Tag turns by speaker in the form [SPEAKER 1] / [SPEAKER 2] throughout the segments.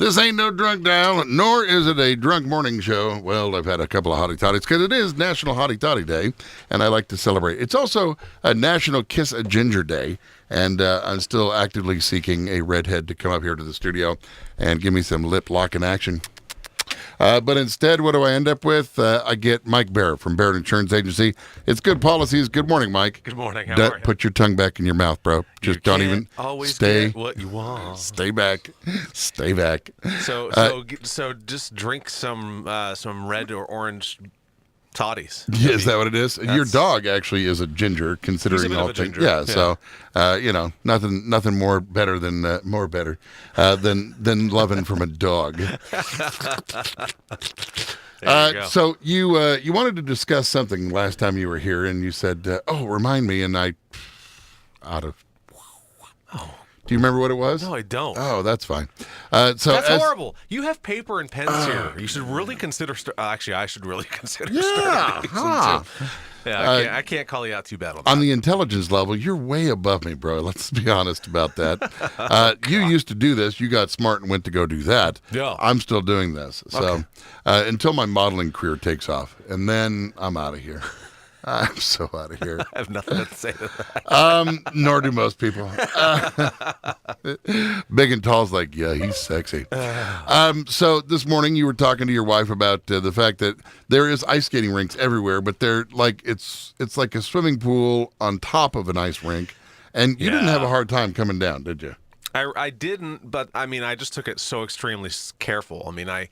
[SPEAKER 1] This ain't no drunk dial, nor is it a drunk morning show. Well, I've had a couple of hottie toddies because it is National Hottie Toddy Day, and I like to celebrate. It's also a National Kiss a Ginger Day, and I'm still actively seeking a redhead to come up here to the studio and give me some lip locking action. But instead, what do I end up with? I get Mike Barrett from Barrett Insurance Agency. It's good policies. Good morning, Mike.
[SPEAKER 2] Good morning. How are you?
[SPEAKER 1] Put your tongue back in your mouth, bro. Just don't even
[SPEAKER 2] always
[SPEAKER 1] stay.
[SPEAKER 2] Get what you want.
[SPEAKER 1] Stay back. Stay back.
[SPEAKER 2] So just drink some red or orange toddies.
[SPEAKER 1] Is that what it is? Your dog actually is a ginger, considering
[SPEAKER 2] He's a bit
[SPEAKER 1] all
[SPEAKER 2] of a
[SPEAKER 1] things.
[SPEAKER 2] ginger,
[SPEAKER 1] Yeah,
[SPEAKER 2] yeah.
[SPEAKER 1] So nothing more better than loving from a dog.
[SPEAKER 2] There you go.
[SPEAKER 1] So you wanted to discuss something last time you were here, and you said, remind me, and I out of.
[SPEAKER 2] Oh.
[SPEAKER 1] Do you remember what it was?
[SPEAKER 2] No, I don't.
[SPEAKER 1] Oh, that's fine.
[SPEAKER 2] That's horrible. You have paper and pens here. You should really consider. Actually, I should really consider.
[SPEAKER 1] Yeah.
[SPEAKER 2] starting too. Yeah, I can't call you out too bad on that.
[SPEAKER 1] On the intelligence level, you're way above me, bro. Let's be honest about that. You used to do this. You got smart and went to go do that.
[SPEAKER 2] Yeah.
[SPEAKER 1] I'm still doing this. So
[SPEAKER 2] Okay.
[SPEAKER 1] Until my modeling career takes off, and then I'm out of here. I'm so out of here.
[SPEAKER 2] I have nothing to say to that.
[SPEAKER 1] Nor do most people. Big and Tall's like, yeah, he's sexy. So this morning you were talking to your wife about the fact that there is ice skating rinks everywhere, but they're like it's like a swimming pool on top of an ice rink, and you didn't have a hard time coming down, did you?
[SPEAKER 2] I didn't, but I mean, I just took it so extremely careful. I mean, I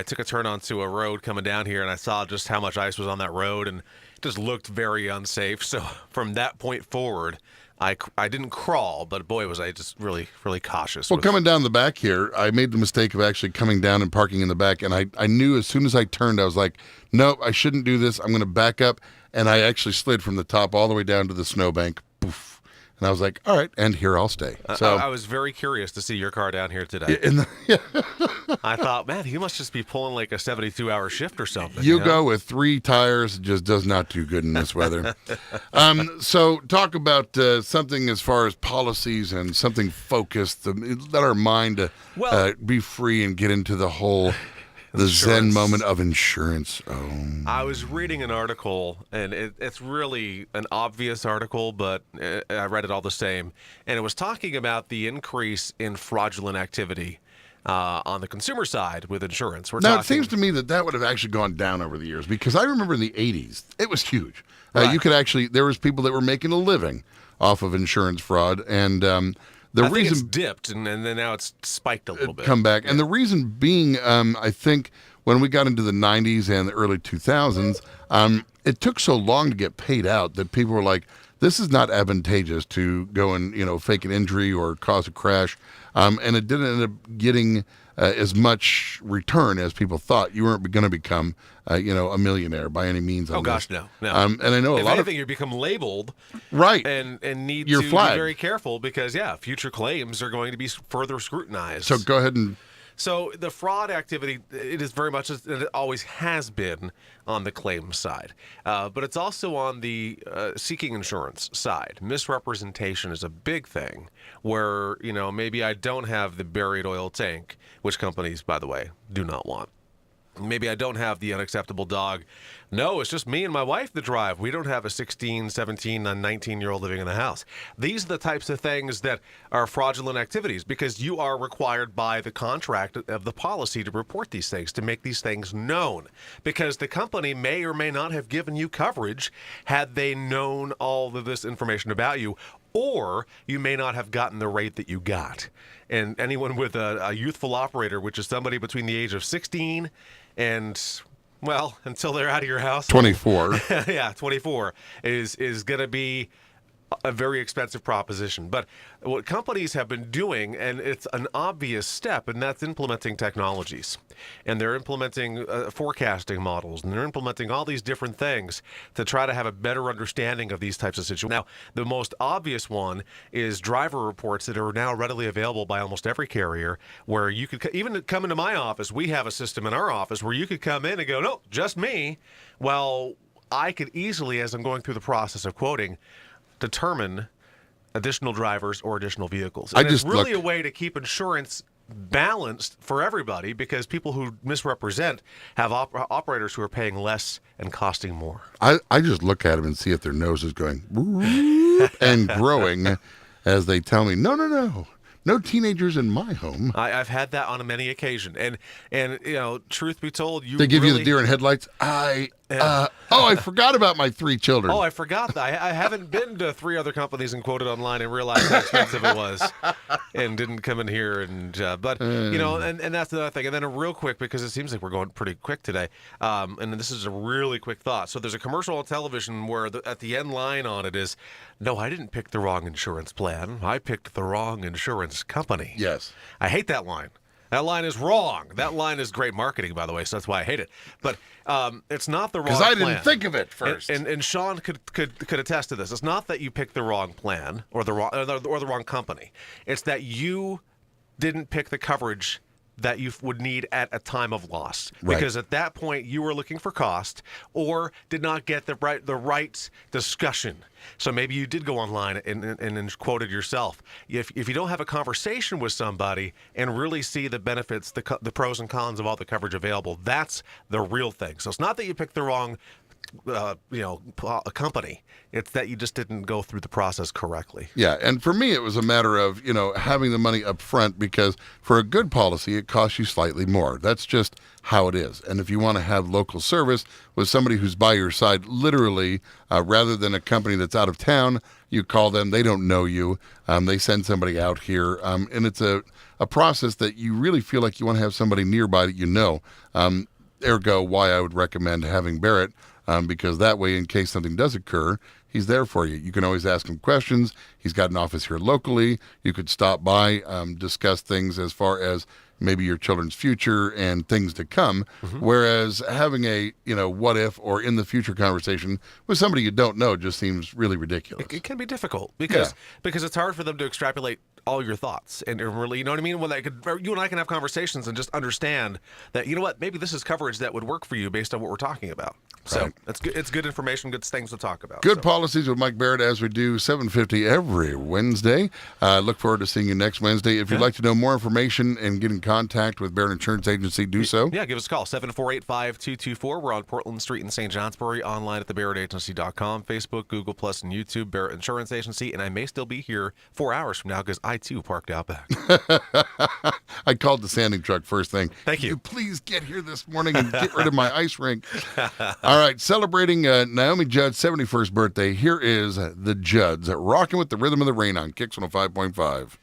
[SPEAKER 2] took a turn onto a road coming down here, and I saw just how much ice was on that road, and it just looked very unsafe. So from that point forward, I didn't crawl, but boy, was I just really, really cautious.
[SPEAKER 1] Well, coming down the back here, I made the mistake of actually coming down and parking in the back, and I knew as soon as I turned, I was like, nope, I shouldn't do this. I'm going to back up, and I actually slid from the top all the way down to the snowbank. Poof. And I was like, all right, and here I'll stay. So
[SPEAKER 2] I was very curious to see your car down here today.
[SPEAKER 1] yeah.
[SPEAKER 2] I thought, man, he must just be pulling like a 72-hour shift or something.
[SPEAKER 1] You
[SPEAKER 2] know?
[SPEAKER 1] go with 3 tires, it just does not do good in this weather. So talk about something as far as policies and something focused. Let our mind be free and get into the whole the Zen moment of insurance. Oh.
[SPEAKER 2] I was reading an article, and it's really an obvious article, but I read it all the same. And it was talking about the increase in fraudulent activity on the consumer side with insurance.
[SPEAKER 1] It seems to me that would have actually gone down over the years, because I remember in the 80s, it was huge.
[SPEAKER 2] Right.
[SPEAKER 1] You could actually, there was people that were making a living off of insurance fraud, and
[SPEAKER 2] I think it's dipped, and then now it's spiked a little bit.
[SPEAKER 1] Come back. Yeah. And the reason being, I think when we got into the 90s and the early 2000s, it took so long to get paid out that people were like, this is not advantageous to go and, fake an injury or cause a crash. And it didn't end up getting as much return as people thought. You weren't going to become, a millionaire by any means.
[SPEAKER 2] Oh, gosh, no.
[SPEAKER 1] And I know
[SPEAKER 2] if anything, you become labeled.
[SPEAKER 1] Right.
[SPEAKER 2] And need
[SPEAKER 1] You're
[SPEAKER 2] to
[SPEAKER 1] flagged.
[SPEAKER 2] be very careful because, future claims are going to be further scrutinized.
[SPEAKER 1] So go ahead and...
[SPEAKER 2] So the fraud activity, it is very much, it always has been on the claims side. But it's also on the seeking insurance side. Misrepresentation is a big thing where, maybe I don't have the buried oil tank, which companies, by the way, do not want. Maybe I don't have the unacceptable dog. No, it's just me and my wife that drive. We don't have a 16, 17, and 19-year-old living in the house. These are the types of things that are fraudulent activities because you are required by the contract of the policy to report these things, to make these things known. Because the company may or may not have given you coverage had they known all of this information about you, or you may not have gotten the rate that you got. And anyone with a youthful operator, which is somebody between the age of 16 and, well, until they're out of your house.
[SPEAKER 1] 24.
[SPEAKER 2] 24 is going to be a very expensive proposition. But what companies have been doing, and it's an obvious step, and that's implementing technologies. And they're implementing forecasting models, and they're implementing all these different things to try to have a better understanding of these types of situations. Now, the most obvious one is driver reports that are now readily available by almost every carrier, where you could even come into my office. We have a system in our office where you could come in and go, no, just me. Well, I could easily, as I'm going through the process of quoting, determine additional drivers or additional vehicles. And it's really a way to keep insurance balanced for everybody because people who misrepresent have operators who are paying less and costing more.
[SPEAKER 1] I just look at them and see if their nose is going "Whoop," and growing as they tell me, no teenagers in my home.
[SPEAKER 2] I've had that on many occasions, and truth be told,
[SPEAKER 1] They give you the deer in headlights. I forgot about my 3 children.
[SPEAKER 2] Oh, I forgot that. I haven't been to 3 other companies and quoted online and realized how expensive it was, and didn't come in here. And and that's the other thing. And then real quick, because it seems like we're going pretty quick today, and this is a really quick thought. So there's a commercial on television where at the end line on it is, "No, I didn't pick the wrong insurance plan. I picked the wrong insurance company."
[SPEAKER 1] Yes.
[SPEAKER 2] I hate that line. That line is wrong. That line is great marketing, by the way, so that's why I hate it. But it's not the wrong plan.
[SPEAKER 1] Because I didn't think of it first.
[SPEAKER 2] And Sean could attest to this. It's not that you picked the wrong plan or the wrong company. It's that you didn't pick the coverage that you would need at a time of loss.
[SPEAKER 1] Right.
[SPEAKER 2] Because at that point you were looking for cost or did not get the right discussion. So maybe you did go online and quoted yourself. If you don't have a conversation with somebody and really see the benefits, the pros and cons of all the coverage available, that's the real thing. So it's not that you picked the wrong a company. It's that you just didn't go through the process correctly.
[SPEAKER 1] Yeah, and for me, it was a matter of, having the money up front because for a good policy, it costs you slightly more. That's just how it is. And if you want to have local service with somebody who's by your side, literally, rather than a company that's out of town, you call them, they don't know you, they send somebody out here, and it's a process that you really feel like you want to have somebody nearby that you know. Ergo, why I would recommend having Barrett, because that way, in case something does occur, he's there for you. You can always ask him questions. He's got an office here locally. You could stop by, discuss things as far as maybe your children's future and things to come. Mm-hmm. Whereas having a, what if or in the future conversation with somebody you don't know just seems really ridiculous.
[SPEAKER 2] It can be difficult because it's hard for them to extrapolate all your thoughts and really, you know what I mean? When you and I can have conversations and just understand that, maybe this is coverage that would work for you based on what we're talking about. So
[SPEAKER 1] Right.
[SPEAKER 2] it's good. It's good information, good things to talk about.
[SPEAKER 1] Good policies with Mike Barrett as we do 7:50 every Wednesday. Look forward to seeing you next Wednesday. If you'd like to know more information and get in contact with Barrett Insurance Agency, do so.
[SPEAKER 2] Yeah, give us a call, 748-5224. We're on Portland Street in St. Johnsbury, online at thebarrettagency.com, Facebook, Google+, and YouTube, Barrett Insurance Agency. And I may still be here 4 hours from now because I, too, parked out back.
[SPEAKER 1] I called the sanding truck first thing.
[SPEAKER 2] Thank you.
[SPEAKER 1] Can you please get here this morning and get rid of my ice rink? All right, celebrating Naomi Judd's 71st birthday, here is the Judds, rocking with the rhythm of the rain on Kicks 105.5.